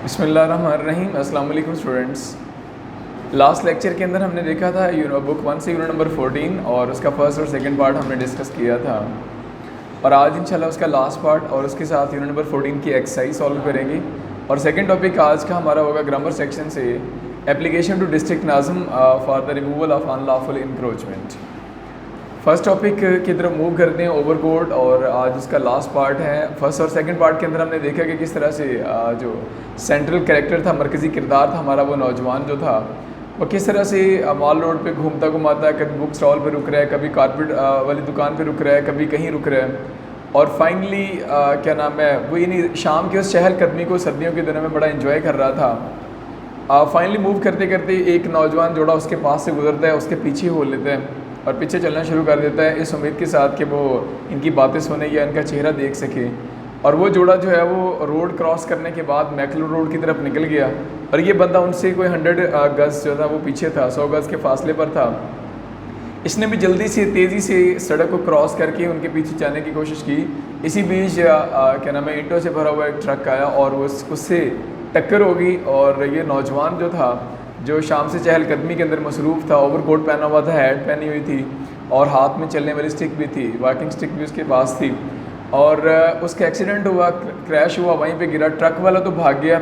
बिस्मिल्लाहिर्रहमानिर्रहीम। अस्सलाम वालेकुम स्टूडेंट्स। लास्ट लेक्चर के अंदर हमने देखा था बुक 1 से यूनिट नंबर 14 और उसका फर्स्ट और सेकंड पार्ट हमने डिस्कस किया था। और आज इंशाल्लाह उसका लास्ट पार्ट और उसके साथ यूनिट नंबर 14 की एक्सरसाइज सॉल्व करेंगे। और सेकंड टॉपिक आज का हमारा होगा ग्रामर सेक्शन से एप्लीकेशन टू डिस्ट्रिक्ट नाज़म for the removal of unlawful encroachment. First topic की तरफ मूव करते हैं, ओवरकोट, और आज उसका लास्ट पार्ट है। फर्स्ट और सेकंड पार्ट के अंदर हमने देखा कि किस तरह से जो सेंट्रल कैरेक्टर था, मरकज़ी किरदार था हमारा, वो नौजवान जो था वो किस तरह से मॉल रोड पे घूमता घुमाता है, कभी बुक स्टॉल पे रुक रहा है, कभी कारपेट वाली दुकान पे रुक रहा है, कभी कहीं रुक रहा है। और फाइनली क्या नाम है वो यानी शाम की उस चहलकदमी को सर्दियों के दिनों में बड़ा इन्जॉय कर रहा था। फाइनली मूव करते करते एक नौजवान जोड़ा उसके पास से गुजरता है, उसके पीछे हो लेता है और पीछे चलना शुरू कर देता है इस उम्मीद के साथ कि वो इनकी बातें सुने या इनका चेहरा देख सके। और वो जोड़ा जो है वो रोड क्रॉस करने के बाद मैकलो रोड की तरफ निकल गया और ये बंदा उनसे कोई 100 गज़ जो था वो पीछे था, 100 गज़ के फासले पर था। इसने भी जल्दी से तेज़ी से सड़क को क्रॉस करके उनके पीछे जाने की कोशिश की। इसी बीच क्या नाम है ईंटों से भरा हुआ एक ट्रक आया और वो उससे टक्कर हो गई। और ये नौजवान जो था, जो शाम से चहलकदमी के अंदर मसरूफ़ था, ओवरकोट पहना हुआ था, हैट पहनी हुई थी और हाथ में चलने वाली स्टिक भी थी, वॉकिंग स्टिक भी उसके पास थी। और उसका एक्सीडेंट हुआ, क्रैश हुआ, वहीं पे गिरा। ट्रक वाला तो भाग गया,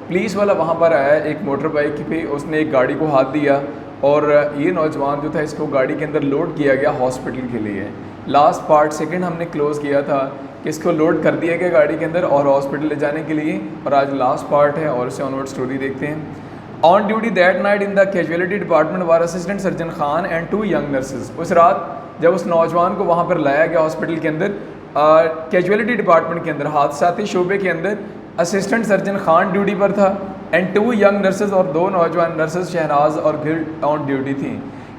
पुलिस वाला वहाँ पर आया एक मोटर बाइक पे, उसने एक गाड़ी को हाथ दिया और ये नौजवान जो था इसको गाड़ी के अंदर लोड किया गया हॉस्पिटल के लिए। लास्ट पार्ट सेकंड हमने क्लोज़ किया था कि इसको लोड कर दिया गया गाड़ी के अंदर और हॉस्पिटल ले जाने के लिए। और आज लास्ट पार्ट है और इसे ऑनवर्ड स्टोरी देखते हैं। On duty that night in the casualty department were assistant surgeon Khan and 2 young nurses. उस रात जब उस नौजवान को वहाँ पर लाया गया हॉस्पिटल के अंदर, कैजुअलिटी डिपार्टमेंट के अंदर, हादसाती शोबे के अंदर, असिस्टेंट सर्जन खान ड्यूटी पर था एंड 2 यंग नर्सेज और 2 नौजवान नर्सेज शहनाज और गिल ऑन ड्यूटी थी।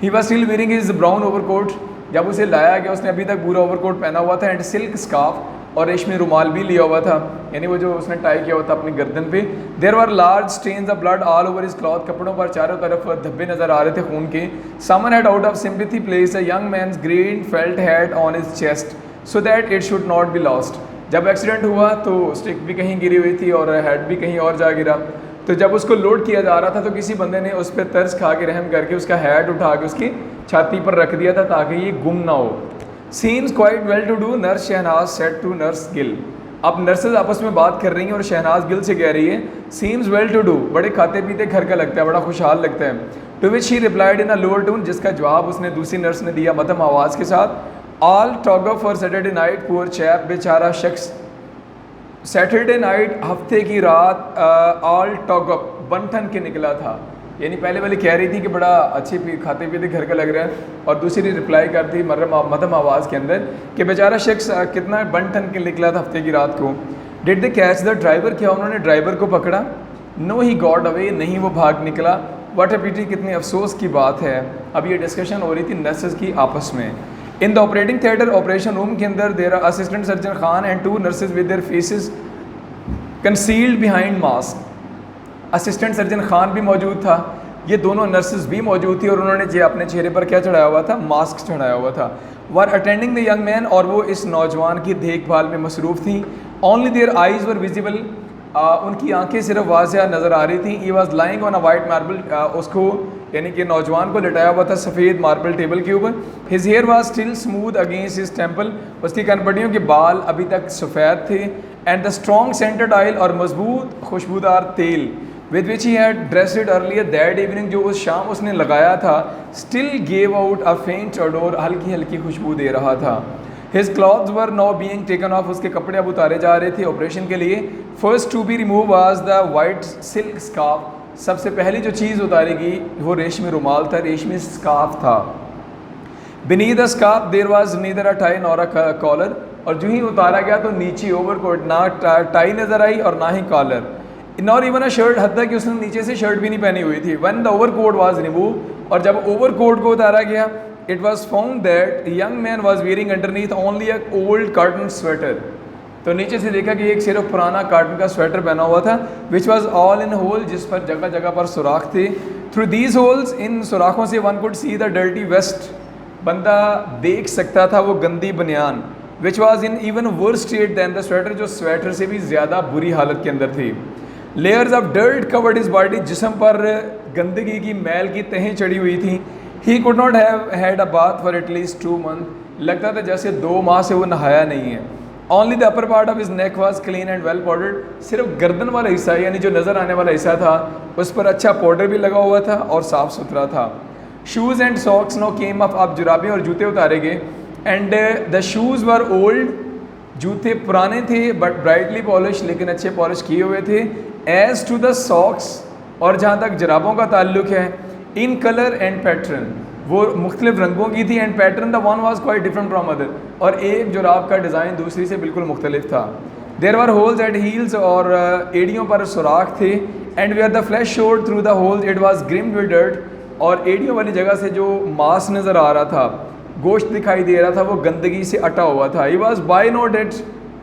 He was still wearing his brown overcoat. जब उसे लाया गया उसने अभी तक पूरा ओवरकोट पहना हुआ था एंड सिल्क स्कार्फ और रेशमी रुमाल भी लिया हुआ था, यानी वो जो उसने टाई किया हुआ था अपनी गर्दन पे। There were large stains of blood all over his cloth. कपड़ों पर चारों तरफ धब्बे नजर आ रहे थे खून के। Someone had out of sympathy placed a young man's green felt hat on his chest so that it should not be lost. जब एक्सीडेंट हुआ तो स्टिक भी कहीं गिरी हुई थी और हेड भी कहीं और जा गिरा। तो जब उसको लोड किया जा रहा था तो किसी बंदे ने उस पर तरस खा के रहम करके उसका हेड उठा के उसकी छाती पर रख दिया था ताकि ये गुम ना हो। Seems quite well to do, nurse Shahnaz said to nurse Gill. अब नर्सेज आपस में बात कर रही हैं और शहनाज गिल से कह रही है seems well to do, बड़े खाते पीते घर का लगता है, बड़ा खुशहाल लगता है। To which he replied in a lower tone, जिसका जवाब उसने दूसरी नर्स ने दिया मध्यम आवाज़ के साथ, all talk of for Saturday night, poor chap, बेचारा शख्स। सैटरडे नाइट, हफ्ते की रात, ऑल टॉक अप बनठन के निकला था। यानी पहले वाली कह रही थी कि बड़ा अच्छी खाते पीते घर का लग रहा है और दूसरी रिप्लाई करती मध्यम आवाज़ के अंदर कि बेचारा शख्स कितना बनठन के निकला था हफ्ते की रात को। Did they catch the driver, क्या उन्होंने ड्राइवर को पकड़ा? नो ही गॉट अवे, नहीं वो भाग निकला। व्हाट अ पिटी, कितनी अफसोस की बात है। अब ये डिस्कशन हो रही थी नर्सेज की आपस में। In the operating theatre, operation room के अंदर, there are assistant surgeon Khan and 2 nurses with their faces concealed behind mask. Assistant surgeon Khan भी मौजूद था, ये दोनों नर्सेज भी मौजूद थी और उन्होंने जो अपने चेहरे पर क्या चढ़ाया हुआ था? मास्क चढ़ाया हुआ था। वर अटेंडिंग द यंग मैन, और वो इस नौजवान की देखभाल में मसरूफ़ थी। Only there eyes were visible, उनकी आंखें सिर्फ वाज़िया नज़र आ रही थी। He was lying on a white marble, उसको यानी कि नौजवान को लिटाया हुआ था सफ़ेद मार्बल टेबल के ऊपर। His hair was still smooth against his temple, उसकी कनपटियों के बाल अभी तक सफ़ेद थे। And the strong scented oil, और मजबूत खुशबूदार तेल, with which he had dressed earlier that evening, जो उस शाम उसने लगाया था, स्टिल गेव आउट अ फेंट ओडोर, हल्की हल्की खुशबू दे रहा था। His clothes were now being taken of, उसके कपड़े अब उतारे जा रहे थे ऑपरेशन के लिए। First to be remove was the white silk scarf, सबसे पहली जो चीज़ उतारी गई वो रेशमी रुमाल था, रेशमी स्कार्फ था। Beneath the scarf there was neither a tie nor a collar, और जो ही उतारा गया तो नीचे ओवरकोट, ना टाई नज़र आई और ना ही collar, not even a shirt, हद तक कि उसने नीचे से शर्ट भी नहीं पहनी हुई थी। When the overcoat was remove, और जब ओवरकोट को उतारा गया, it was found that young man was wearing underneath only a old cotton sweater, तो नीचे से देखा कि एक सिर्फ पुराना कॉटन का स्वेटर पहना हुआ था, which was all in hole, जिस पर जगह जगह पर सुराख थे। थ्रू दीज होल्स, इन सुराखों से one could see the dirty vest, बंदा देख सकता था वो गंदी बनियान, which was in even worse state than the sweater, जो स्वेटर से भी ज़्यादा बुरी हालत के अंदर थी। Layers of dirt covered his body, जिस्म पर गंदगी की मैल की तहें चढ़ी हुई थी। He could not have had a bath for at least 2 month, लगता था जैसे 2 माह से वो नहाया नहीं है। Only the upper part of his neck was clean and well powdered, सिर्फ गर्दन वाला हिस्सा यानी जो नज़र आने वाला हिस्सा था उस पर अच्छा पाउडर भी लगा हुआ था और साफ़ सुथरा था। Shoes and socks know came up, आप जुराबें और जूते उतारे गए। And the shoes were old, जूते पुराने थे बट ब्राइटली पॉलिश, लेकिन अच्छे पॉलिश किए हुए थे। एज टू द सॉक्स, और जहाँ तक जराबों का ताल्लुक है, इन कलर एंड पैटर्न, वो मुख्तलिफ रंगों की थी। And pattern the one was quite different from other, और एक जुराब का डिज़ाइन दूसरी से बिल्कुल मुख्तलिफ था। There were holes at heels, और एड़ियों पर सुराख थे। And where the flesh showed through the holes it was grimed with dirt, और एड़ियों वाली जगह से जो मांस नज़र आ रहा था, गोश्त दिखाई दे रहा था, वो गंदगी से अटा हुआ था। He was by now dead,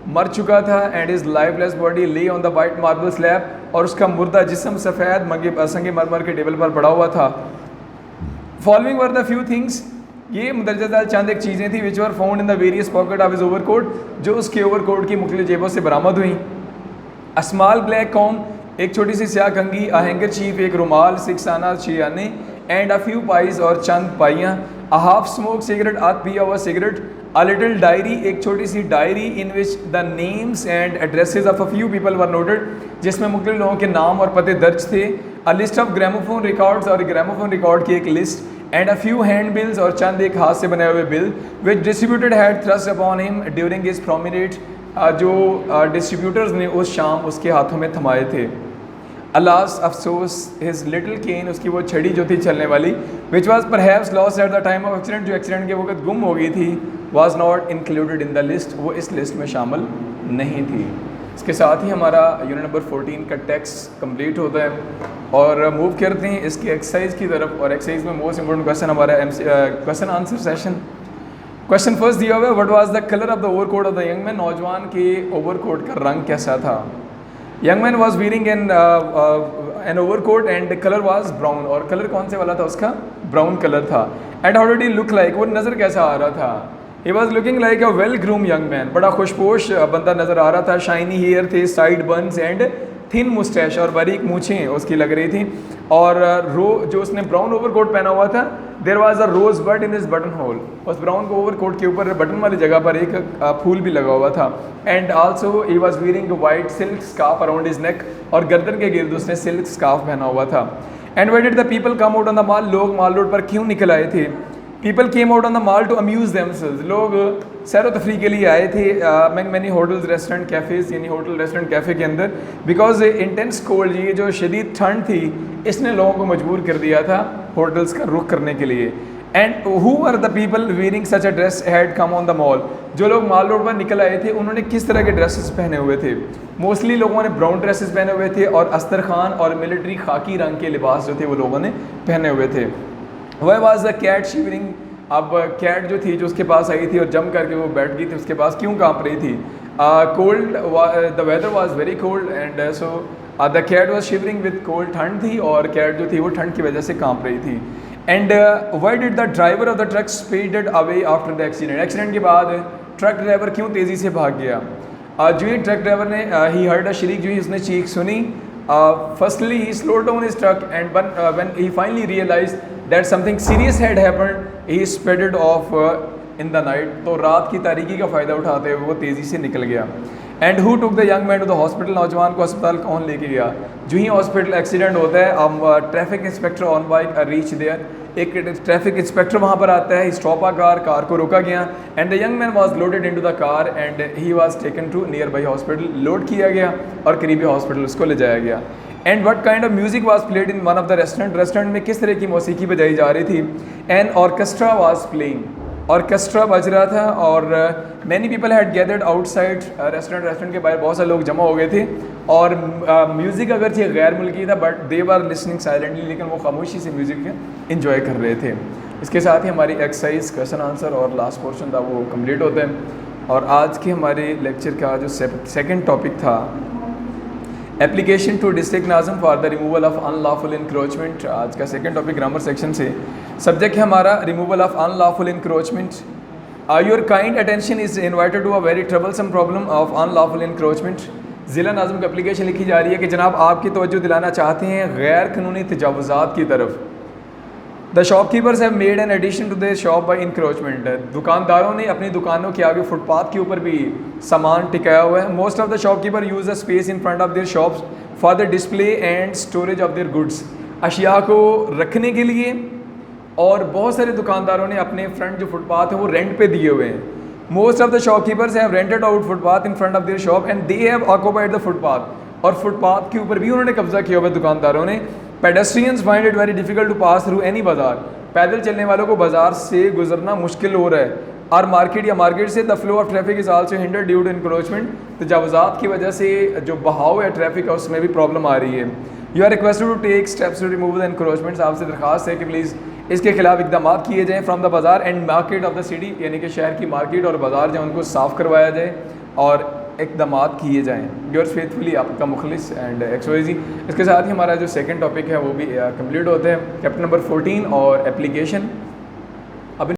मर चुका था। And his lifeless body lay on the white marble slab, और उसका मुर्दा जिस्म सफ़ेद संगमरमर के टेबल पर पड़ा हुआ था। Following were the few things, ये मुदरजा चंद एक चीज़ें थी which were found in the various pocket of his overcoat, जो उसके ओवरकोट की मुख्तलिफ जेबों से बरामद हुई। अ स्मॉल ब्लैक कॉम, एक छोटी सी स्याह कंघी। अ हैंकर चीफ, एक रुमाल। 6 आना, 6 आने। एंड अ फ्यू पाइज, और चंद पाइयाँ। अ हाफ स्मोक सिगरेट, आध पिया हुआ सिगरेट। अ लिटिल डायरी, एक छोटी सी diary in which the names and addresses of a few people were noted, जिसमें मुख्तलिफ लोगों के नाम और पते दर्ज थे। A list of gramophone records, और ग्रामोफोन रिकॉर्ड की एक list. And a few hand bills, और चंद एक हाथ से बने हुए bill which distributed had thrust upon him during his promenade, जो डिस्ट्रीब्यूटर्स ने उस शाम उसके हाथों में थमाए थे। अलास, अफसोस, हिज लिटिल केन, उसकी वो छड़ी जो थी चलने वाली, which was perhaps lost at the time of accident, जो एक्सीडेंट के वक्त गुम हो गई थी, was not included in the list, वो इस लिस्ट में शामिल नहीं थी। इसके साथ ही हमारा यूनिट नंबर 14 का टेक्स्ट कंप्लीट होता है, और मूव करते हैं इसकी एक्सरसाइज की तरफ। और एक्सरसाइज में मोस्ट इंपॉर्टेंट क्वेश्चन हमारा question answer session. Question first दिया हुआ है, what was the colour of the overcoat of the young man, नौजवान के ओवरकोट का रंग कैसा था। Young man was wearing an overcoat and colour was brown, और कलर कौन से वाला था उसका, ब्राउन कलर था। And how did he look like, वो नज़र कैसा आ रहा था। He was looking like a well groom young man, बड़ा खुशपोश बंदा नज़र आ रहा था। शाइनी हेयर थे, side buns and thin moustache, और बारीक मूछें उसकी लग रही थी। और जो उसने ब्राउन ओवरकोट पहना हुआ था, there was a rose bud in his button hole, उस ब्राउन ओवरकोट के ऊपर बटन वाली जगह पर एक फूल भी लगा हुआ था। And also he was wearing white silk scarf around his neck, और गर्दन के गिर्द उसने सिल्क स्कार्फ पहना हुआ था। And why did the people come out on the mall, लोग माल रोड पर क्यों निकल आए थे। People came out on the mall to amuse themselves, लोग सैर व तफरी के लिए आए थे मैनी होटल्स रेस्टोरेंट कैफ़ेज़, यानी होटल रेस्टोरेंट कैफ़े के अंदर। बिकॉज इंटेंस कोल्ड, ये जो शदीद ठंड थी, इसने लोगों को मजबूर कर दिया था होटल्स का रुख करने के लिए। And who are the people wearing such a dress had come on the mall, जो लोग माल रोड पर निकल आए थे उन्होंने किस तरह के ड्रेसेस पहने हुए थे। मोस्टली लोगों ने ब्राउन ड्रेसेस पहने हुए थे, और अस्तर खान और मिलिट्री खाकी रंग के लिबास जो थे वो लोगों ने पहने हुए थे। वह वाज द कैट शिवरिंग, अब कैट जो थी जो उसके पास आई थी और जम करके वो बैठ गई थी उसके पास, क्यों काँप रही थी। Cold, the weather was very cold and so the cat was shivering with cold, ठंड थी और कैट जो थी वो ठंड की वजह से काँप रही थी। And why did the driver of the truck speeded away after the accident, accident के बाद ट्रक ड्राइवर क्यों तेज़ी से भाग गया। जो ही ट्रक ड्राइवर ने ही हर्ड अ शरीक, जो ही उसने चीख सुनी, firstly he slowed down his truck and when he finally realized that something serious had happened, he sped off in the night, तो रात की तारीकी का फ़ायदा उठाते हुए वो तेज़ी से निकल गया। And who took the young man to the hospital, नौजवान को अस्पताल कौन लेके गया। जो ही हॉस्पिटल एक्सीडेंट होता है, traffic inspector on bike reach there, एक ट्रैफिक इंस्पेक्टर वहाँ पर आता है, स्टॉप आ कार को रोका गया। And the young man was loaded into the car and he was taken to nearby hospital, load किया गया और करीबी हॉस्पिटल उसको ले जाया गया। And what kind of music was played in one of the restaurant, restaurant में किस तरह की मौसीकी बजाई जा रही थी। An orchestra was playing, orchestra बज रहा था और many people had gathered outside restaurant के बाहर बहुत सारे लोग जमा हो गए थे और म्यूज़िक अगर थी गैर मुल्की था but they were listening silently, लेकिन वो खामोशी से म्यूज़िक इंजॉय कर रहे थे। इसके साथ ही हमारी एक्सरसाइज क्वेश्चन आंसर और लास्ट पोर्शन था वो कंप्लीट होते हैं। और आज के हमारे लेक्चर का जो सेकंड टॉपिक था, एप्लीकेशन टू डिस्ट्रिक्ट नाज़म for the removal of unlawful encroachment, आज का सेकंड टॉपिक ग्रामर सेक्शन से। सब्जेक्ट है हमारा removal of unlawful encroachment. Your kind attention is invited to a very troublesome problem of unlawful encroachment. ज़िला नाज़िम को application लिखी जा रही है कि जनाब आपकी तवज्जो दिलाना चाहते हैं गैर कानूनी तजावुज़ात की तरफ। The shopkeepers have made an addition to the shop by encroachment. दुकानदारों ने अपनी दुकानों के आगे फुटपाथ के ऊपर भी सामान टिकाया हुआ है। Most of the shopkeeper use the space in front of their shops for the display and storage of their goods. अशिया को रखने के लिए, और बहुत सारे दुकानदारों ने अपने फ्रंट जो फुटपाथ है वो रेंट पे दिए हुए हैं। Most of the shopkeepers have rented out footpath in front of their shop and they have occupied the footpath. और फुटपाथ के ऊपर भी उन्होंने कब्जा किया हुआ है दुकानदारों ने। Pedestrians find it very difficult to pass through any bazaar. पैदल चलने वालों को बाजार से गुजरना मुश्किल हो रहा है। और मार्केट या मार्केट से the flow of traffic is also hindered due to encroachment. तजावुज़ात की वजह से जो बहाव है ट्रैफिक का उसमें भी प्रॉब्लम आ रही है। You are requested to take steps to remove the encroachments. आपसे दरख्वास्त है कि प्लीज़ इसके खिलाफ इकदाम किए जाएँ फ्रॉम द बाज़ार and market of the city, यानी कि शहर की मार्केट और बाज़ार जो उनको साफ़ करवाया जाए और इकदाम किए जाएँ। योर्स फेथफुली आपका मुखलिस एंड XYZ। इसके साथ ही हमारा जो सेकंड टॉपिक है वो भी कंप्लीट होता है। चैप्टर नंबर 14 और एप्लीकेशन।